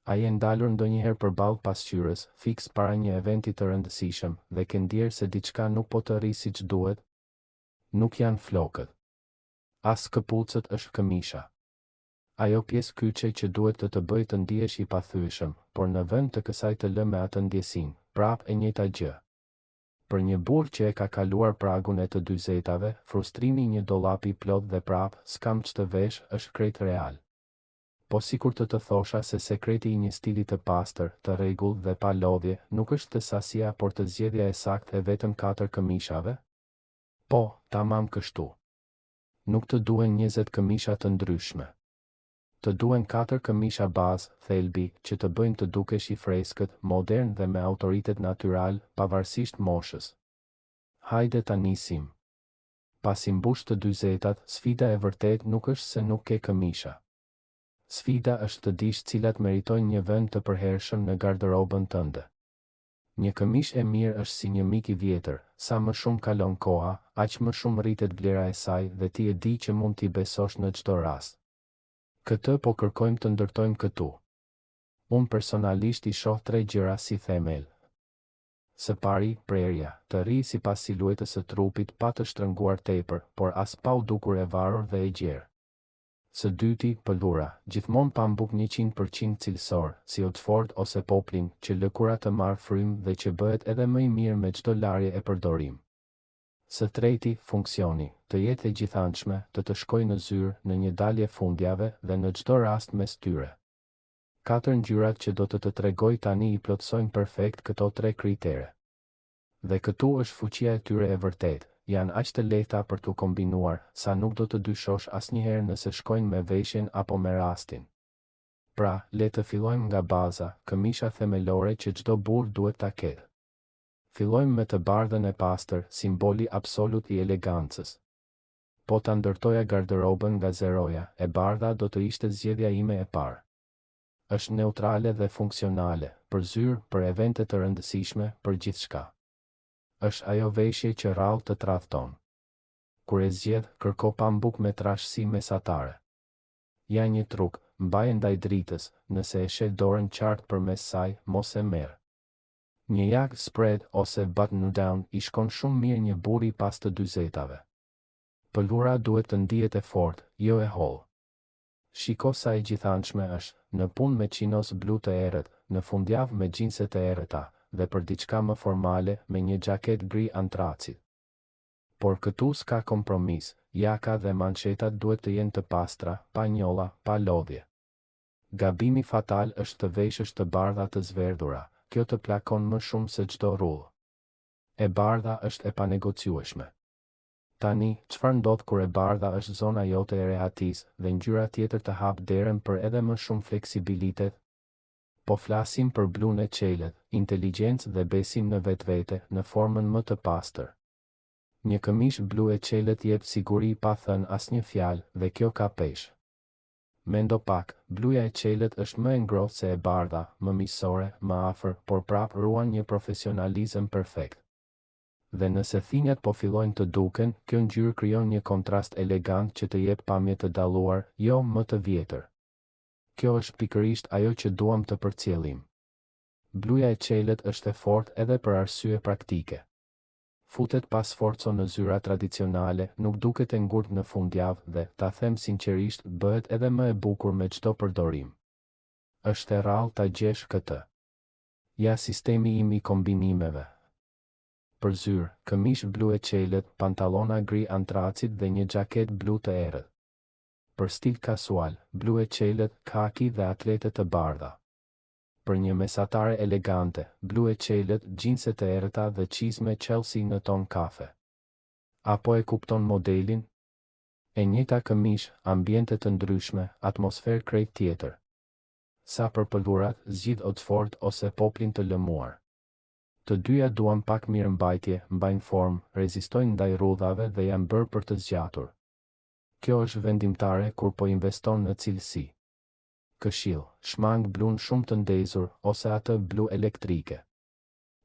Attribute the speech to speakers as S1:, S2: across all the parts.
S1: A je ndalur ndonjëherë përballë pasqyrës, fiks para një eventi të rëndësishëm, dhe ke ndjerë se diçka nuk po të rri siç duhet? Nuk janë flokët. As këpucët është këmisha. Ajo pjesë kyçe që duhet të bëjë të ndihesh i pathyeshëm, por në vend të kësaj të lë me atë ndjesinë, prapë e njëjta gjë. Për një burr që e ka kaluar pragun e të 40-tave, frustrimi i një dollapi plot dhe prapë s'kam ç'të vesh është krejt real. Po sikur të thosha se sekreti i një stili të pastër, të rregullt dhe pa lodhje, nuk është të sasia por të zgjedhja e saktë e vetëm 4 këmishave? Po, tamam kështu. Nuk të duhen 20 këmisha të ndryshme. Të duhen 4 këmisha bazë, thelbi, që të bëjnë të dukesh i freskët, modern dhe me autoritet natyral, pavarësisht moshës. Hajde ta nisim. Pasi mbush të 40-tat, sfida e vërtet nuk është se nuk ke këmisha. Sfida është të dish cilat meritojnë një vend të përhershëm në garderobën tënde. Një këmish e mirë është si një mik i vjetër, sa më shumë kalon koha, aq më shumë rritet vlera e saj dhe ti e di që mund t'i besosh në çdo rast. Këtë po kërkojmë të ndërtojmë këtu. Unë personalisht i shoh 3 gjëra si themel. Së pari, prerja, të ri sipas siluetës së trupit pa të shtrënguar tepër, por as pa u dukur e varur dhe e gjerë. Së dyti, pëllura, gjithmonë pambuk 100% cilësor, si Oxford ose Poplin, që lëkura të marrë frymë dhe që bëhet edhe më i mirë me çdo larje e përdorim. Së treti, funksioni, të jetë e gjithanshme, të shkojë në zyrë, në një dalje fundjave dhe në çdo rast mes tyre. 4 ngjyrat që do të tregoj tani i plotësojnë perfekt këto 3 kritere. Dhe këtu është fuqia e tyre e vërtet, janë aq të lehta për t'u kombinuar, sa nuk do të dyshosh asnjëherë nëse shkojnë me veshjen apo me rastin. Pra, le të fillojmë nga baza, këmisha themelore që çdo burr duhet ta ketë. Fillojmë me të bardhën e pastër, simboli absolut i elegancës. Po ta ndërtoja garderobën nga zeroja, e bardha do të ishte zgjedhja ime e parë. Është neutrale dhe funksionale, për zyrë, për evente të rëndësishme, për gjithçka. Është ajo veshje që rrallë të tradhton. Kur e zgjedh, kërko pambuk me trashësi mesatare. Ja një truk, mbaje ndaj dritës, nëse e sheh dorën qartë përmes saj, mos e merr. Një jak spread ose button down i shkon shumë mirë një burri pas të 40-tave. Pëllura duhet të ndihet e fortë, jo e hollë. Shiko sa e gjithanshme është, në punë me chinos blu të errët, në fundjavë me xhinse të errëta, dhe për diçka më formale me një xhaket gri antracit. Por këtu s'ka kompromis, jaka dhe manchetat duhet të jenë të pastra, pa njolla, pa lodhje. Gabimi fatal është të veshësh të bardha të zverdhura, kjo të plakon më shumë se çdo rrullë. E bardha është e panegociueshme. Tani, çfarë ndodh kur e bardha është zona jote e rehatisë dhe ngjyra tjetër të hap derën për edhe më shumë fleksibilitet? Po flasim për blun e qelet, inteligjencë dhe besim në vetvete, në formën më të pastër. Një këmish blu e qelet jep siguri pa thënë asnjë fjalë dhe kjo ka peshë. Mendo pak, bluja e qelet është më e ngrohtë se e bardha, më miqësore, më afër, por prapë ruan një profesionalizëm perfekt. Dhe nëse thinjat po fillojnë të duken, kjo ngjyrë krijon një kontrast elegant që të jep pamje të dalluar, jo më të vjetër. Kjo është pikërisht ajo që duam të përcjellim. Bluja e qelet është e fortë edhe për arsye praktike. Futet pas forco në zyra tradicionale, nuk duket e ngurtë në fundjavë dhe, ta them sinqerisht, bëhet edhe më e bukur me çdo përdorim. Është e rrallë ta gjesh këtë. Ja sistemi im i kombinimeve. Për zyrë, këmish blu e qelet, pantallona gri antracit dhe një xhaket blu të errët. Për stil kasual, blu e qelet, kaki dhe atlete të bardha. Për një mesatare elegante, blu e qelet, xhinse të errëta dhe çizme Chelsea në ton kafe. Apo e kupton modelin? E njëjta këmish, ambiente të ndryshme, atmosferë krejt tjetër. Sa për pëllurat, zgjidh Oxford ose Poplin të lëmuar. Të dyja duan pak mirëmbajtje, mbajnë formë, rezistojnë ndaj rrudhave dhe janë bërë për të zgjatur. Kjo është vendimtare kur po investon në cilësi. Këshill, shmang blun shumë të ndezur ose atë blu elektrike.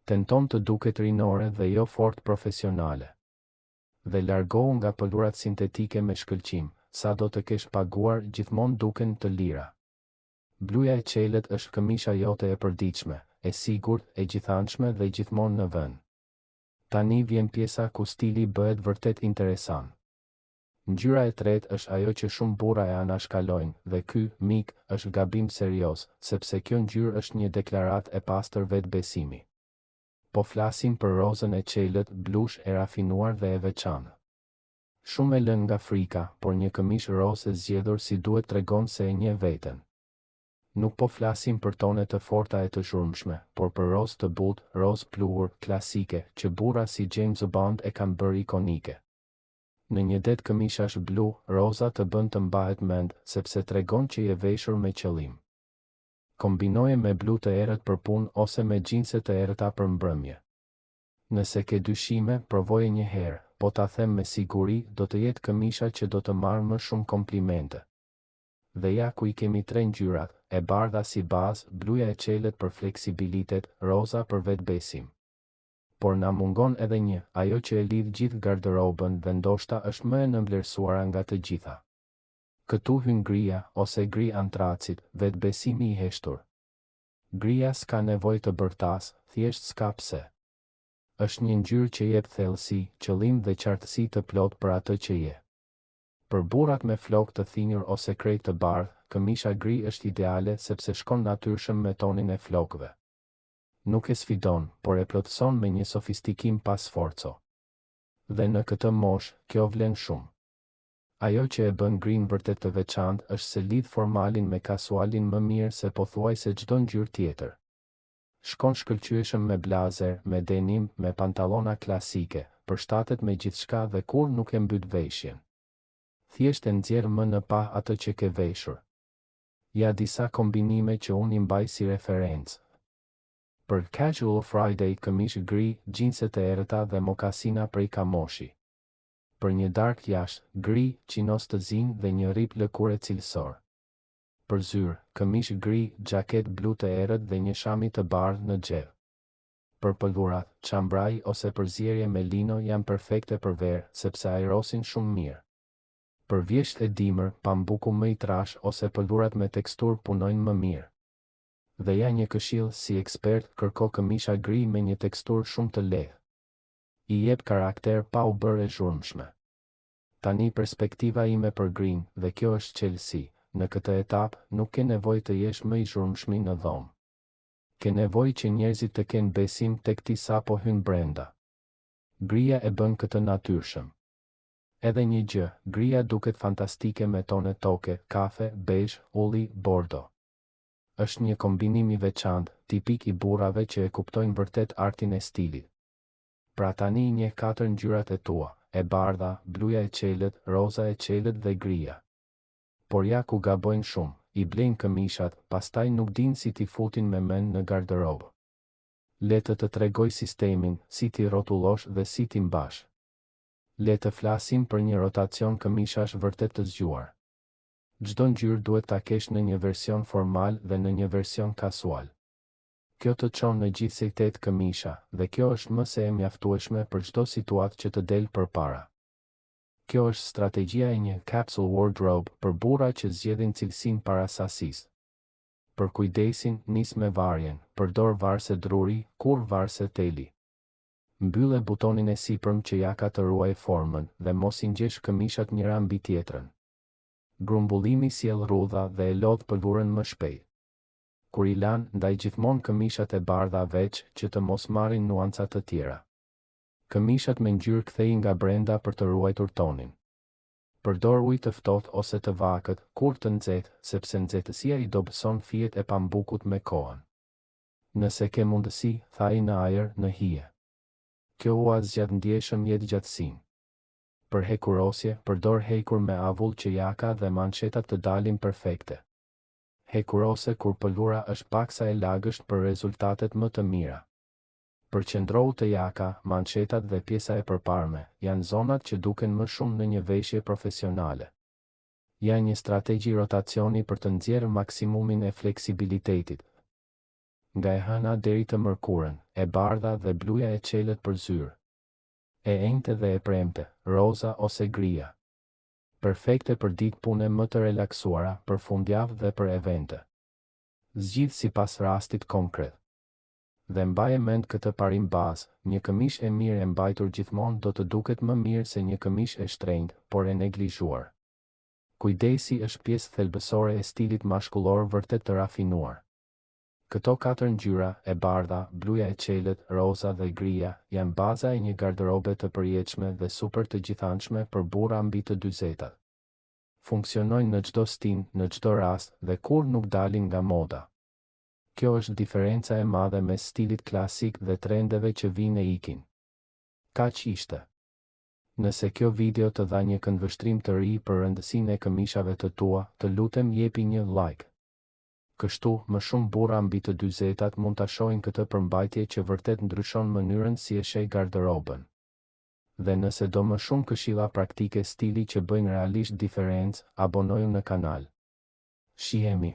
S1: Tenton të duket rinore dhe jo fort profesionale. Dhe largohu nga pëllurat sintetike me shkëlqim, sa do të kesh paguar gjithmonë duken të lira. bluja e qelet është këmisha jote e përditshme, e sigurt, e gjithanshme dhe gjithmonë në vend. Tani vjen pjesa ku stili bëhet vërtet interesant. Ngjyra e tretë është ajo që shumë burra e anashkalojnë, dhe ky, mik, është gabim serioz, sepse kjo ngjyrë është një deklaratë e pastër vetbesimi. Po flasim për rozën e qelet, blush e rafinuar dhe e veçantë. Shumë e lënë nga frika, por një këmishë rozë e zgjedhur si duhet tregon se e njeh veten. Nuk po flasim për tone të forta e të zhurmshme, por për rozë të butë, rozë pluhur, klasike, që burra si James Bond e kanë bërë ikonike. Në një det këmishash blu, roza të bën të mbahet mend, sepse tregon që je veshur me qëllim. Kombinoje me blu të errët për punë ose me xhinse të errëta për mbrëmje. Nëse ke dyshime, provoje një herë, po ta them me siguri, do të jetë këmisha që do të marrë më shumë komplimente. Dhe ja ku i kemi tre ngjyrat, e bardha si bazë, bluja e qelet për fleksibilitet, roza për vetbesim. Por na mungon edhe një, ajo që e lidh gjithë garderobën dhe ndoshta është më e nënvlerësuara nga të gjitha. Këtu hyn gria, ose gri antracit, vetbesimi i heshtur. Gria s'ka nevojë të bërtas, thjesht s'ka pse. Është një ngjyrë që jep thellësi, qëllim dhe qartësi të plot për atë që je. Për burrat me flokë të thinjur ose krejt të bardhë, këmisha gri është ideale sepse shkon natyrshëm me tonin e flokëve. Nuk e sfidon, por e plotëson me një sofistikim pas forco. Dhe në këtë moshë, kjo vlen shumë. Ajo që e bën grin vërtet të veçantë është se lidh formalin me kasualin më mirë se pothuajse çdo ngjyrë tjetër. Shkon shkëlqyeshëm me blazer, me denim, me pantallona klasike, përshtatet me gjithçka dhe kur nuk e mbyt veshjen. Thjesht e nxjerr më në pa atë që ke veshur. Ja disa kombinime që unë i mbaj si referencë. Për Casual Friday këmishë gri, xhinset e errëta dhe mokasina prej kamoshi. Për një dark jashtë, gri, chinos të zinj dhe një rip lëkure cilësor. Për zyrë, këmishë gri, xhaket blu të errët dhe një shami të bardhë në xhel. Për pëllurat, çambraj ose përzierje me lino janë perfekte për verë, sepse ajrosin shumë mirë. Për vjesht e dimër, pambuku më i trash ose pëllurat me tekstur punojnë më mirë. Dhe ja një këshill si ekspert, kërko këmisha gri me një tekstur shumë të lehtë. I jep karakter pa u bërë e zhurmshme. Tani perspektiva ime për grin, dhe kjo është qelësi, në këtë etapë nuk ke nevojë të jesh më i zhurmshmi në dhomë. Ke nevojë që njerëzit të kenë besim tek ti sapo hyn brenda. Gria e bën këtë natyrshëm. Edhe një gjë, gria duket fantastike me tone toke, kafe, bezh, ulli, bordo. Është një kombinim i veçantë, tipik i burrave që e kuptojnë vërtet artin e stilit. Pra tani njeh 4 ngjyrat e tua, e bardha, bluja e qelet, roza e qelet dhe gria. Por ja ku gabojnë shumë, i blejnë këmishat, pastaj nuk din si t'i futin me mend në garderobë. Le të tregoj sistemin, si t'i rrotullosh dhe si t'i mbash. Le të flasim për një rotacion këmishash vërtet të zgjuar. Çdo ngjyrë duhet ta kesh në një version formal dhe në një version kasual. Kjo të çon në gjithsej 8 këmisha, dhe kjo është më se e mjaftueshme për çdo situatë që të del përpara. Kjo është strategjia e një capsule wardrobe për burra që zgjedhin cilësinë para sasisë. Për kujdesin, nis me varjen, përdor varse druri, kur varse teli. Mbylle butonin e sipërm që ja ka të ruaj formën dhe mos i ngjesh këmishat njëra mbi tjetrën. Grumbullimi sjell rrudha dhe e lodh pëlhurën më shpejt. Kur i lan, ndaj gjithmonë këmishat e bardha veç që të mos marrin nuanca të tjera. Këmishat me ngjyrë kthej nga brenda për të ruajtur tonin. Përdor ujë të ftohtë ose të vakët, kur të nxehtë, sepse nxehtësia i dobëson fijet e pambukut me kohën. Nëse ke mundësi, thaj në ajër, në hije. Kjo ua zgjat ndjeshëm jetë gjatësinë. Për hekurosje, përdor hekur me avull që jaka dhe manshetat të dalin perfekte. Hekurose kur pëlhura është paksa e lagësht për rezultatet më të mira. Përqendrohu te jaka, manshetat dhe pjesa e përparme, janë zonat që duken më shumë në një veshje profesionale. Janë një strategji rotacioni për të nxjerrë maksimumin e fleksibilitetit. Nga e hëna deri të mërkurën, e bardha dhe bluja e qelet për zyrë. E enjte dhe e premte, roza ose gria. Perfekte për ditë pune më të relaksuara, për fundjavë dhe për evente. Zgjidh sipas rastit konkret. Dhe mbaje mend këtë parim bazë, një këmishë e mirë e mbajtur gjithmonë do të duket më mirë se një këmishë e shtrenjtë, por e neglizhuar. Kujdesi është pjesë thelbësore e stilit mashkullor vërtet të rafinuar. Këto 4 ngjyra, e bardha, bluja e qelët, roza dhe grija, janë baza e një garderobe të përjetshme dhe super të gjithanshme për burra mbi të 40. Funksionojnë në çdo stin, në çdo rast dhe kur nuk dalin nga moda. Kjo është diferenca e madhe mes stilit klasik dhe trendeve që vinë e ikin. Kaq ishte. Nëse kjo video të dha një këndvështrim të ri për rëndësinë e këmishave të tua, të lutem jepi një like. Kështu, më shumë burra mbi të 40 mund ta shohin këtë përmbajtje që vërtet ndryshon mënyrën si e sheh garderobën. Dhe nëse do më shumë këshilla praktike stili që bëjnë realisht diferencë, abonoju në kanal. Shihemi.